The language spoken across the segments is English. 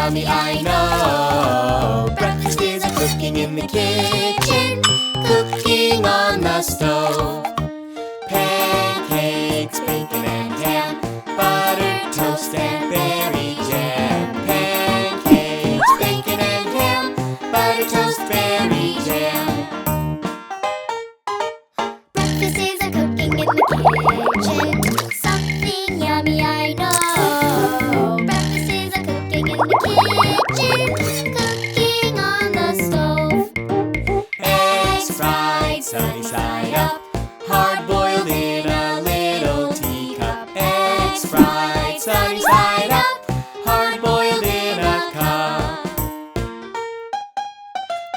yummy, I know. Breakfast is a cooking in the kitchen, cooking on the stove. Pancakes, bacon and ham, butter, toast and berry jam. Pancakes, bacon and ham, butter, toast, berry jam. Breakfast is a cooking in the kitchen, something yummy, I know. Breakfast is a cooking in the kitchen, cooking on the stove. Eggs fried sunny side up, hard-boiled in a little teacup. Eggs fried sunny side up, hard-boiled in a cup.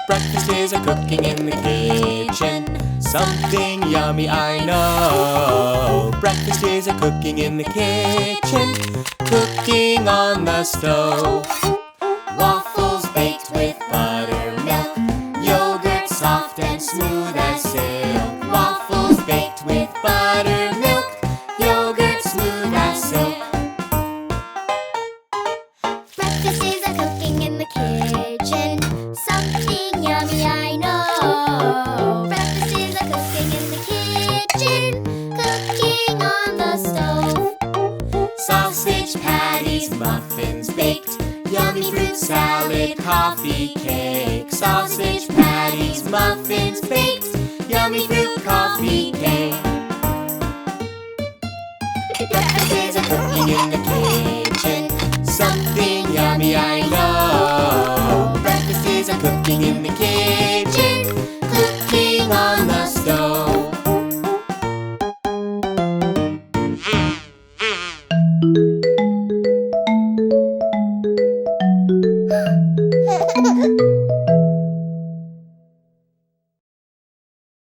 Breakfast is a cooking in the kitchen, something yummy, I know. Breakfast is a cooking in the kitchen, cooking on the stove. Waffles baked with buttermilk, yogurt soft and smooth as silk. Waffles baked with buttermilk, yogurt smooth as silk. Breakfast is a cooking in the kitchen, something yummy, I know. Breakfast is a cooking in the kitchen, cooking on the stove. Sausage patties, muffins baked, yummy fruit salad, coffee cake. Sausage patties, muffins baked, yummy fruit coffee cake. Breakfast is a cooking in the kitchen, something yummy, I know. Breakfast is a cooking in the